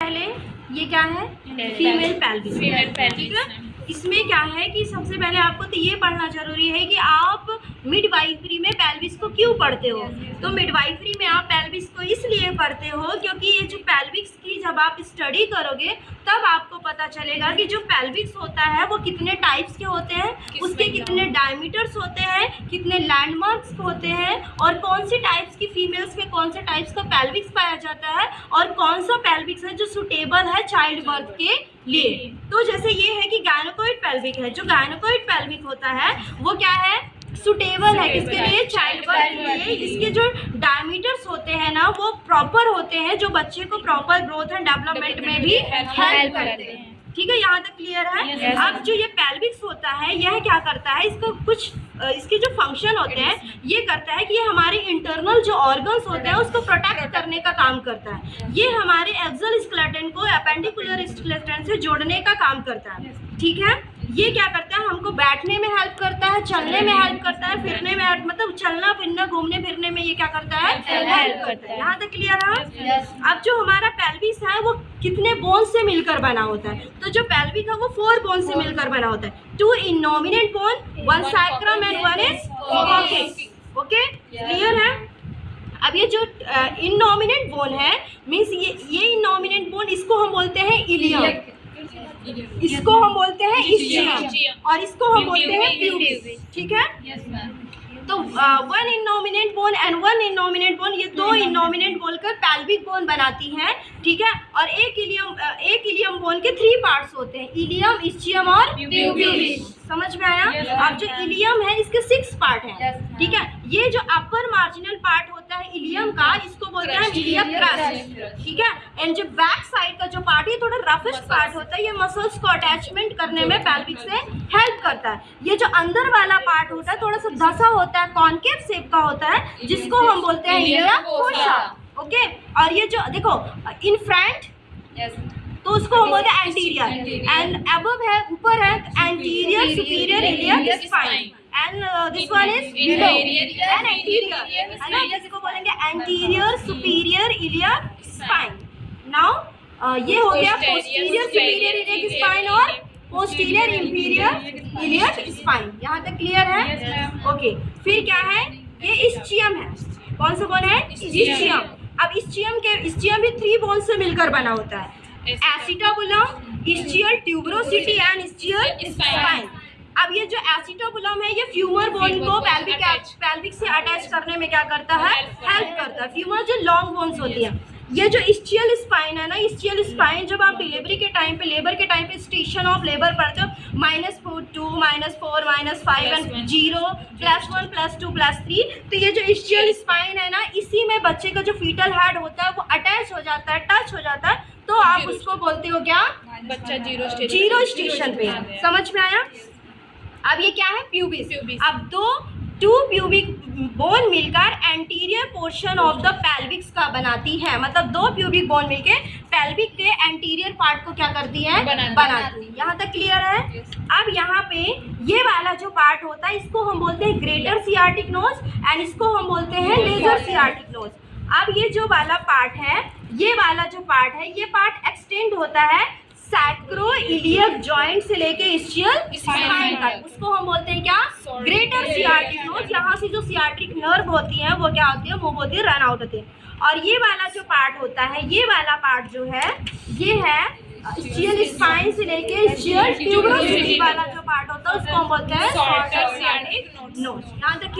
पहले ये क्या है, फीमेल पेल्विस। ठीक है, इसमें क्या है कि सबसे पहले आपको तो ये पढ़ना जरूरी है कि आप मिडवाइफरी में पेल्विस को क्यों पढ़ते हो। तो मिडवाइफरी में आप पेल्विस को इसलिए पढ़ते हो क्योंकि ये जो पेल्विक्स की जब आप स्टडी करोगे तब आपको पता चलेगा कि जो पेल्विक्स होता है वो कितने टाइप्स के होते हैं, उसके कितने डायमीटर्स होते हैं, कितने लैंडमार्क्स होते हैं, और कौन सी टाइप्स की फीमेल्स में कौन से टाइप्स का पेल्विक्स पाया जाता है, और कौन सा पेल्विक्स है जो सुटेबल है चाइल्ड बर्थ के लिए। तो जैसे ये है कि गायनोकॉइड पेल्विक है, जो गायनोकॉइड पेल्विक होता है वो क्या है, सुटेबल है किसके लिए, चाइल्ड बर्थ के लिए। इसके जो डायमीटर्स होते हैं ना वो प्रॉपर होते हैं, जो बच्चे को प्रॉपर ग्रोथ एंड डेवलपमेंट में भी हेल्प करते हैं। ठीक है, यहाँ तक क्लियर है। अब जो ये पेल्विक्स होता है यह क्या करता है, इसको कुछ इसके जो फंक्शन होते हैं ये करता है कि ये हमारे इंटरनल जो ऑर्गन्स होते हैं उसको प्रोटेक्ट करने का काम करता है। ये हमारे एक्सल स्केलेटन को एपेंडिकुलर स्केलेटन से जोड़ने का काम करता है। ठीक है, ये क्या करता है, हमको बैठने में हेल्प करता है, चलने में हेल्प करता है, फिरने में मतलब चलना फिरना घूमने फिरने में ये क्या करता है, हेल्प करता है। यहाँ तक क्लियर है। अब जो हमारा पेल्विस है वो कितने बोन से मिलकर बना होता है, तो जो पेल्विक है वो 4 बोन से मिलकर बना होता है। 2 innominate bone, 1 sacrum and 1 is coccyx. Okay, clear है। अब ये जो इनोमिनेट बोन है मीन्स ये इनोमिनेट बोन, इसको हम बोलते हैं इलियम, इसको हम बोलते हैं इस्चियम, और इसको हम बोलते हैं प्यूबिस। ठीक है, तो 1 innominate bone and 1 innominate bone, ये 2 इनोमिनेट बोलकर पेल्विक बोन बनाती हैं। ठीक है, और एक इलियम बोन के 3 पार्ट्स होते हैं, इलियम, इस्चियम और प्यूबिस। समझ में आया। अब जो इलियम है इसके 6 पार्ट हैं। ठीक है, ये जो अपर मार्जिनल पार्ट होता है इलियम का, इसको बोलते हैं इलियम क्रस्ट। ठीक है, एंड जो बैक साइड का जो पार्ट है थोड़ा रफेस्ट पार्ट होता है, ये मसल्स को अटैचमेंट करने में पेल्विक से हेल्प करता है। ये जो अंदर वाला पार्ट होता है थोड़ा सा धसा होता है, कॉन्केव शेप का होता है, जिसको हम बोलते हैं इलिया फोसा। ओके, और ये जो देखो इन फ्रंट तो उसको हम बोलते हैं एंटीरियर, एंड अबव है ऊपर है anterior superior iliac spine, and this one is below and anterior, है ना, जिसको बोलेंगे anterior superior iliac spine. Now ये हो गया पोस्टीरियर सुपीरियर इलियक स्पाइन और पोस्टीरियर इंफीरियर इलियक स्पाइन। यहाँ तक क्लियर है। ओके, फिर क्या है, ये इस्चियम है। कौन सा बोन है, इस्चियम। अब इस्चियम भी 3 बोन से मिलकर बना होता है, acetabulum, ischial tuberosity and ischial spine. अब ये जो एसिटाबुलम है ये फ्यूमर बोन को पेल्विक से अटैच करने में क्या करता है, हेल्प करता है। फ्यूमर जो लॉन्ग बोन्स होती है। ये जो इस्चियल स्पाइन है ना, इस्चियल स्पाइन जब आप डिलीवरी के टाइम पे, लेबर के टाइम पे स्टेशन ऑफ लेबर पढ़ते हो, -4, -2, -4, -5 एंड 0, +1, +2, +3, तो ये जो इस्चियल स्पाइन है ना, इसी में बच्चे का जो फीटल हेड होता है वो अटैच हो जाता है, टच हो जाता है, तो आप उसको बोलते हो क्या, बच्चा जीरो स्टेशन पे। समझ में आया। अब ये क्या है, प्यूबिस। अब 2 प्यूबिक बोन मिलकर एंटीरियर पोर्शन ऑफ द पेल्विक्स का बनाती है, मतलब 2 प्यूबिक बोन मिलके पेल्विक के एंटीरियर पार्ट को क्या करती है, बनाती है। यहाँ तक क्लियर है। अब यहाँ पे ये वाला जो पार्ट होता है इसको हम बोलते हैं ग्रेटर सियाटिक नोज, एंड इसको हम बोलते हैं लेजर सियाटिक नोज। अब ये जो वाला पार्ट है, ये वाला जो पार्ट है, ये पार्ट एक्सटेंड होता है सैक्रो इलियक जॉइंट से लेके इस्चियल स्पाइन तक, उसको हम बोलते हैं क्या, ग्रेटर सियाटिक नोज। यहाँ से जो सियाट्रिक नर्व होती है वो क्या होती है, मूव होती है, रन आउट होती है। और ये वाला जो पार्ट होता है, ये वाला पार्ट जो है ये है इस्चियल स्पाइन से लेके इस्चियल ट्यूबरोसिटी वाला जो पार्ट होता है उसको हम बोलते हैं शॉर्टर सियाटिक नोज। यहाँ तक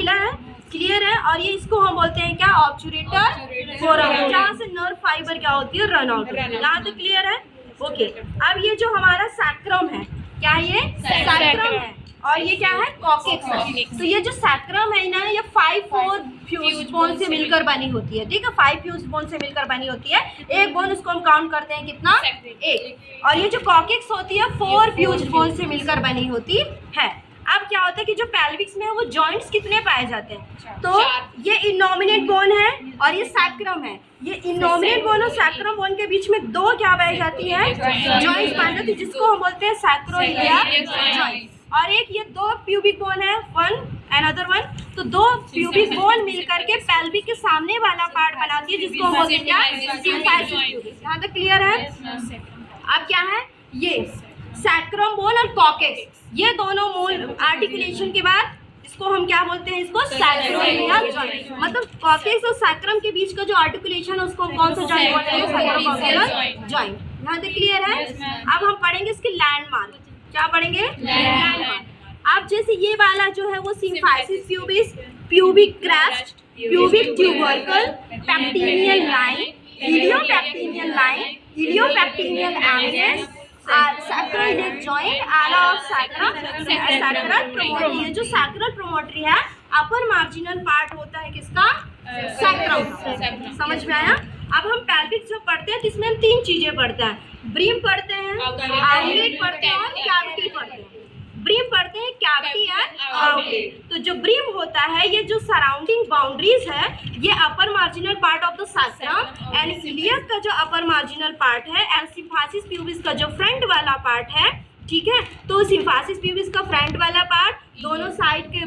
क्लियर है। और ये इसको हम बोलते हैं क्या, ऑब्चुरेटर फोरम, जहाँ से नर्व फाइबर क्या होती है, रन आउट होती है। यहाँ तक क्लियर है। ओके, अब ये जो हमारा सैक्रम है, क्या ये सैक्रम है, और ये क्या है, कॉक्सिक्स है। तो ये जो सैक्रम है ना, ये 5 फ्यूज बोन से मिलकर बनी होती है। ठीक है, 5 फ्यूज बोन से मिलकर बनी होती है। एक बोन उसको हम काउंट करते हैं कितना, 1। और ये जो कॉक्सिक्स होती है 4 फ्यूज बोन से मिलकर बनी होती है। अब क्या होता है कि जो पेल्विक्स में है वो जॉइंट्स कितने पाए जाते हैं, तो ये इनोमिनेट बोन है और ये सैक्रम है। ये इनोमिनेट बोन और सैक्रम बोन के बीच में 2 क्या पाई जाती है, जॉइंट्स पाई जाती है, जिसको हम बोलते हैं सैक्रोइलियक जॉइंट। और एक ये 2 प्यूबिक बोन है, 1 अनदर वन। तो दो प्यूबिक बोन मिलकर के पेल्विक के सामने वाला पार्ट बनाती है जिसको हम बोलते हैं क्या, सिम्फाइसिस प्यूबिस। यहाँ तक क्लियर है? अब क्या है ये सैक्रम बोन और कॉकेक्स, ये दोनों मोल आर्टिकुलेशन के बाद इसको हम क्या बोलते हैं, इसको सैक्रोइलियल जॉइंट। मतलब कॉकेक्स और सैक्रम के बीच का जो आर्टिकुलेशन है उसको हम कौन सा जॉइंट बोलते हैं, सैक्रोकॉकेलियल जॉइंट। यहाँ तक क्लियर है? अब हम पढ़ेंगे इसके लैंडमार्क। क्या पढ़ेंगे? लैंडमार्क। अब जैसे ये वाला जो है वो symphysis pubis, pubic crest, pubic tubercle, pectineal line, iliopectineal line, iliopectineal eminence, sacroiliac joint, ala of sacral promontory. ये जो सैक्रल प्रोमोटरी है अपर मार्जिनल पार्ट होता है किसका, सैक्रम। समझ में आया? अब हम पेल्विक जब पढ़ते हैं तो इसमें हम तीन चीजें पढ़ते हैं, ब्रीम पढ़ते हैं, आउटलेट पढ़ते हैं और कैविटी पढ़ते हैं। ब्रीम पढ़ते हैं, कैविटी एंड आउटलेट। तो जो ब्रीम होता है ये जो सराउंडिंग बाउंड्रीज है ये upper marginal part of the sacrum and iliac का जो अपर मार्जिनल पार्ट है एंड सिम्फाइसिस प्यूबिस का जो फ्रंट वाला पार्ट है, ठीक है। तो सिम्फाइसिस प्यूबिस का फ्रंट वाला पार्ट, दोनों साइड के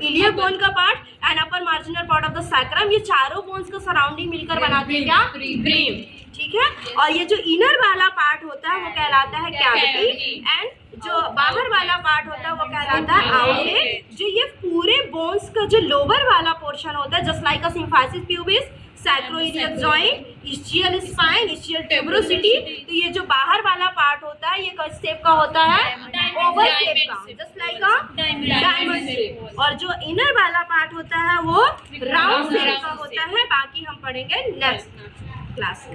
इलियक बोन का part and upper marginal part of the sacrum, ये चारों बोन्स का सराउंडिंग मिलकर बनाती है क्या, ब्रीम, ठीक है। और ये जो इनर वाला पार्ट होता है वो कहलाता है कैविटी एंड जो बाहर वाला पार्ट होता है वो कहलाता है आउटलेट। जो ये पूरे बोन्स का जो लोअर वाला पोर्शन होता है just like a symphysis pubis, sacroiliac joint, ischial spine, ischial tuberosity. तो ये जो बाहर वाला पार्ट होता है ये किस शेप का होता है, ओवल शेप का, just like a diamond shape. और जो इनर वाला पार्ट होता है वो राउंड शेप का होता है। बाकी हम पढ़ेंगे नेक्स्ट क्लास।